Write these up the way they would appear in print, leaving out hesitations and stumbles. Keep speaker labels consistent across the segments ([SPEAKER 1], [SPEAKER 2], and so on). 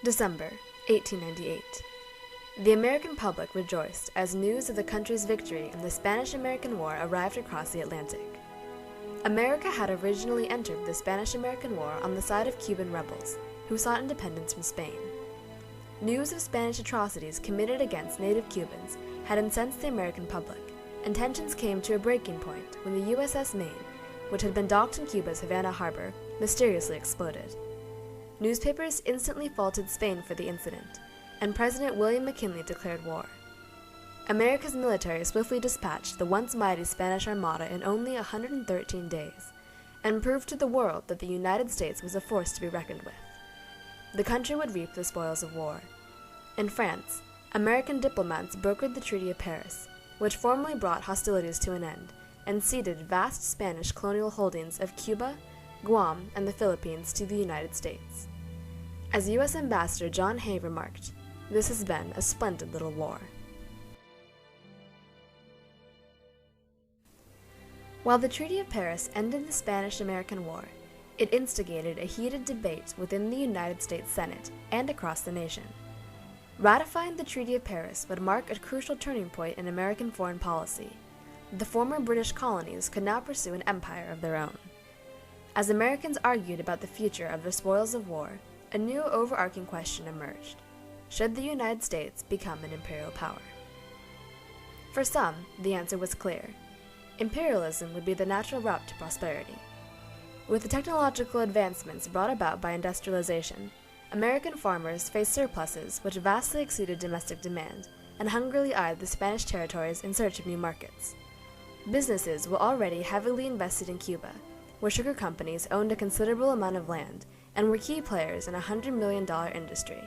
[SPEAKER 1] December 1898. The American public rejoiced as news of the country's victory in the Spanish-American War arrived across the Atlantic. America had originally entered the Spanish-American War on the side of Cuban rebels, who sought independence from Spain. News of Spanish atrocities committed against native Cubans had incensed the American public, and tensions came to a breaking point when the USS Maine, which had been docked in Cuba's Havana harbor, mysteriously exploded. Newspapers instantly faulted Spain for the incident, and President William McKinley declared war. America's military swiftly dispatched the once mighty Spanish Armada in only 113 days, and proved to the world that the United States was a force to be reckoned with. The country would reap the spoils of war. In France, American diplomats brokered the Treaty of Paris, which formally brought hostilities to an end, and ceded vast Spanish colonial holdings of Cuba, Guam, and the Philippines to the United States. As U.S. Ambassador John Hay remarked, "This has been a splendid little war." While the Treaty of Paris ended the Spanish-American War, it instigated a heated debate within the United States Senate and across the nation. Ratifying the Treaty of Paris would mark a crucial turning point in American foreign policy. The former British colonies could now pursue an empire of their own. As Americans argued about the future of the spoils of war, a new overarching question emerged. Should the United States become an imperial power? For some, the answer was clear. Imperialism would be the natural route to prosperity. With the technological advancements brought about by industrialization, American farmers faced surpluses which vastly exceeded domestic demand and hungrily eyed the Spanish territories in search of new markets. Businesses were already heavily invested in Cuba, where sugar companies owned a considerable amount of land and were key players in a $100 million industry.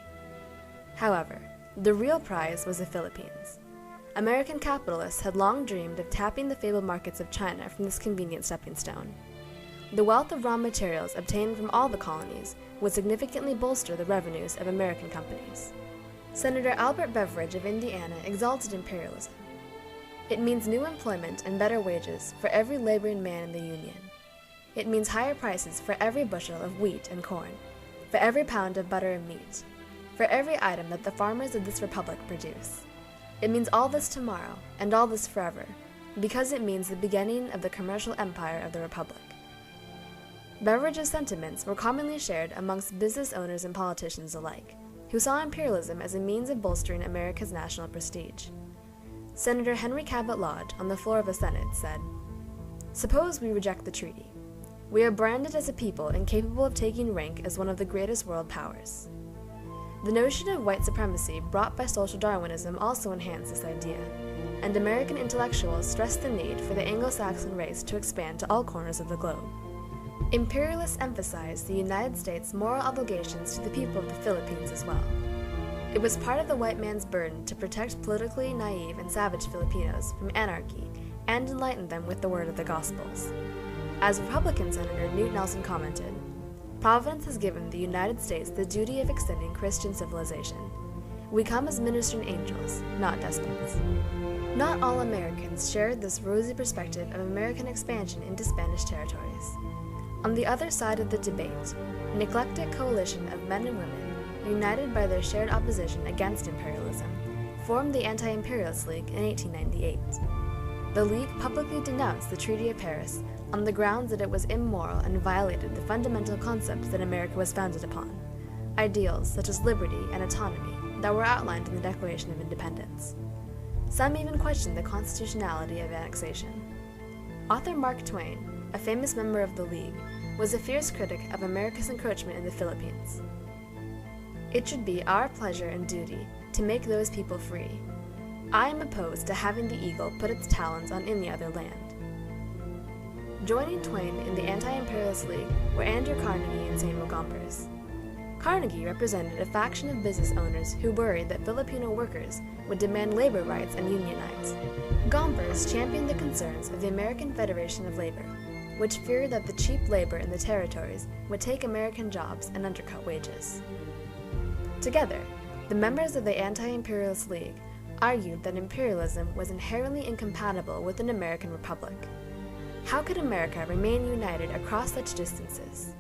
[SPEAKER 1] However, the real prize was the Philippines. American capitalists had long dreamed of tapping the fabled markets of China from this convenient stepping stone. The wealth of raw materials obtained from all the colonies would significantly bolster the revenues of American companies. Senator Albert Beveridge of Indiana exalted imperialism. It means new employment and better wages for every laboring man in the Union. It means higher prices for every bushel of wheat and corn, for every pound of butter and meat, for every item that the farmers of this republic produce. It means all this tomorrow, and all this forever, because it means the beginning of the commercial empire of the republic. Beveridge's sentiments were commonly shared amongst business owners and politicians alike, who saw imperialism as a means of bolstering America's national prestige. Senator Henry Cabot Lodge, on the floor of the Senate, said, "Suppose we reject the treaty. We are branded as a people incapable of taking rank as one of the greatest world powers." The notion of white supremacy brought by social Darwinism also enhanced this idea, and American intellectuals stressed the need for the Anglo-Saxon race to expand to all corners of the globe. Imperialists emphasized the United States' moral obligations to the people of the Philippines as well. It was part of the white man's burden to protect politically naive and savage Filipinos from anarchy and enlighten them with the word of the Gospels. As Republican Senator Newt Nelson commented, "Providence has given the United States the duty of extending Christian civilization. We come as ministering angels, not despots." Not all Americans shared this rosy perspective of American expansion into Spanish territories. On the other side of the debate, an eclectic coalition of men and women, united by their shared opposition against imperialism, formed the Anti-Imperialist League in 1898. The League publicly denounced the Treaty of Paris on the grounds that it was immoral and violated the fundamental concepts that America was founded upon, ideals such as liberty and autonomy that were outlined in the Declaration of Independence. Some even questioned the constitutionality of annexation. Author Mark Twain, a famous member of the League, was a fierce critic of America's encroachment in the Philippines. "It should be our pleasure and duty to make those people free. I am opposed to having the eagle put its talons on any other land." Joining Twain in the Anti-Imperialist League were Andrew Carnegie and Samuel Gompers. Carnegie represented a faction of business owners who worried that Filipino workers would demand labor rights and unionize. Gompers championed the concerns of the American Federation of Labor, which feared that the cheap labor in the territories would take American jobs and undercut wages. Together, the members of the Anti-Imperialist League argued that imperialism was inherently incompatible with an American republic. How could America remain united across such distances?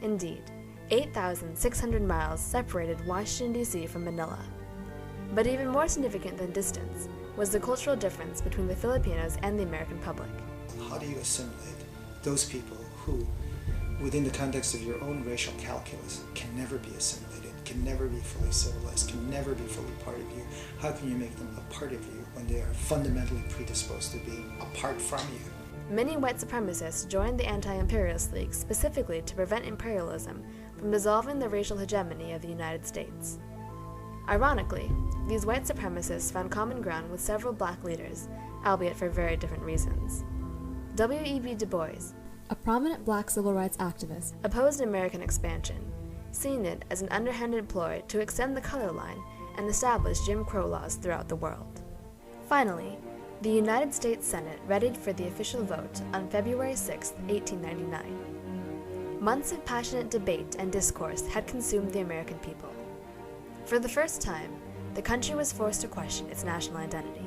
[SPEAKER 1] Indeed, 8,600 miles separated Washington, D.C. from Manila. But even more significant than distance was the cultural difference between the Filipinos and the American public.
[SPEAKER 2] How do you assimilate those people who, within the context of your own racial calculus, can never be assimilated, can never be fully civilized, can never be fully part of you? How can you make them a part of you when they are fundamentally predisposed to being apart from you?
[SPEAKER 1] Many white supremacists joined the Anti-Imperialist League specifically to prevent imperialism from dissolving the racial hegemony of the United States. Ironically, these white supremacists found common ground with several black leaders, albeit for very different reasons. W.E.B. Du Bois, a prominent black civil rights activist, opposed American expansion, seeing it as an underhanded ploy to extend the color line and establish Jim Crow laws throughout the world. Finally, the United States Senate readied for the official vote on February 6, 1899. Months of passionate debate and discourse had consumed the American people. For the first time, the country was forced to question its national identity.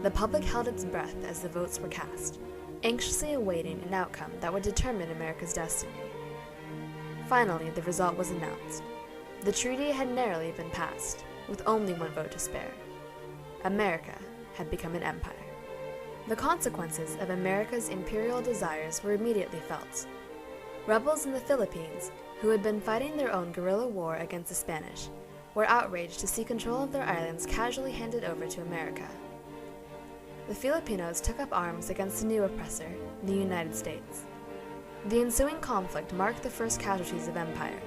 [SPEAKER 1] The public held its breath as the votes were cast, anxiously awaiting an outcome that would determine America's destiny. Finally, the result was announced. The treaty had narrowly been passed, with only one vote to spare. America had become an empire. The consequences of America's imperial desires were immediately felt. Rebels in the Philippines, who had been fighting their own guerrilla war against the Spanish, were outraged to see control of their islands casually handed over to America. The Filipinos took up arms against the new oppressor, the United States. The ensuing conflict marked the first casualties of empire.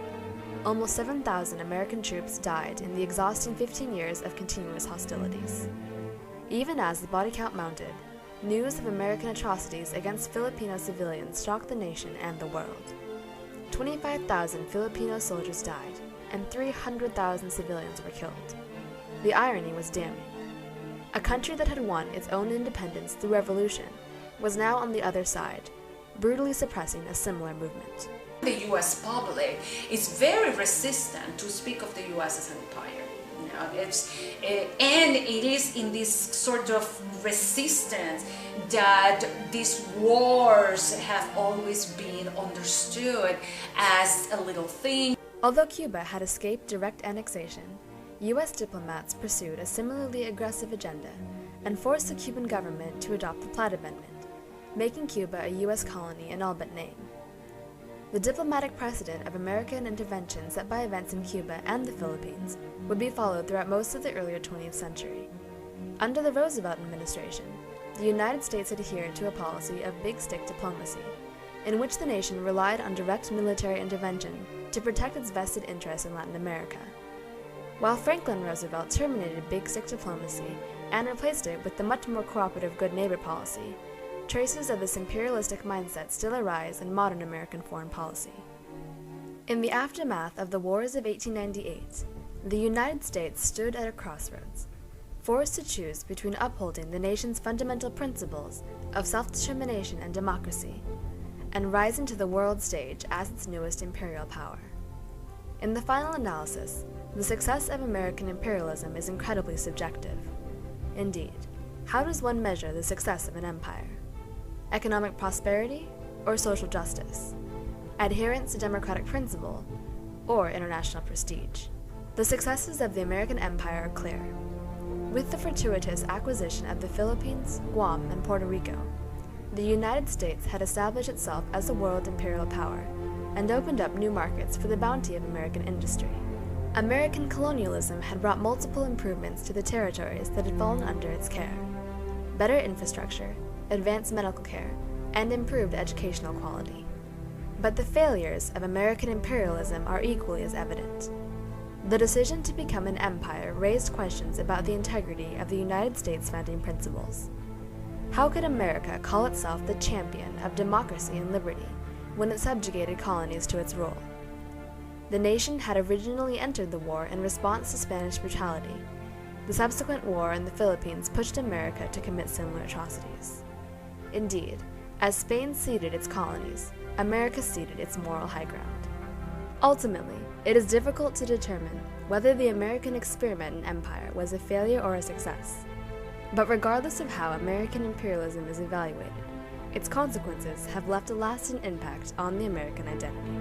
[SPEAKER 1] Almost 7,000 American troops died in the exhausting 15 years of continuous hostilities. Even as the body count mounted, news of American atrocities against Filipino civilians shocked the nation and the world. 25,000 Filipino soldiers died, and 300,000 civilians were killed. The irony was damning. A country that had won its own independence through revolution was now on the other side, brutally suppressing a similar movement.
[SPEAKER 3] The U.S. public is very resistant to speak of the U.S. as an empire. And it is in this sort of resistance that these wars have always been understood as a little thing.
[SPEAKER 1] Although Cuba had escaped direct annexation, U.S. diplomats pursued a similarly aggressive agenda and forced the Cuban government to adopt the Platt Amendment, making Cuba a U.S. colony in all but name. The diplomatic precedent of American intervention set by events in Cuba and the Philippines would be followed throughout most of the earlier 20th century. Under the Roosevelt administration, the United States adhered to a policy of big stick diplomacy, in which the nation relied on direct military intervention to protect its vested interests in Latin America. While Franklin Roosevelt terminated big stick diplomacy and replaced it with the much more cooperative good neighbor policy, traces of this imperialistic mindset still arise in modern American foreign policy. In the aftermath of the Wars of 1898, the United States stood at a crossroads, forced to choose between upholding the nation's fundamental principles of self-determination and democracy, and rising to the world stage as its newest imperial power. In the final analysis, the success of American imperialism is incredibly subjective. Indeed, how does one measure the success of an empire? Economic prosperity or social justice? Adherence to democratic principle or international prestige? The successes of the American empire are clear. With the fortuitous acquisition of the Philippines, Guam, and Puerto Rico, the United States had established itself as a world imperial power and opened up new markets for the bounty of American industry. American colonialism had brought multiple improvements to the territories that had fallen under its care: better infrastructure, advanced medical care, and improved educational quality. But the failures of American imperialism are equally as evident. The decision to become an empire raised questions about the integrity of the United States' founding principles. How could America call itself the champion of democracy and liberty when it subjugated colonies to its rule? The nation had originally entered the war in response to Spanish brutality. The subsequent war in the Philippines pushed America to commit similar atrocities. Indeed, as Spain ceded its colonies, America ceded its moral high ground. Ultimately, it is difficult to determine whether the American experiment in empire was a failure or a success. But regardless of how American imperialism is evaluated, its consequences have left a lasting impact on the American identity.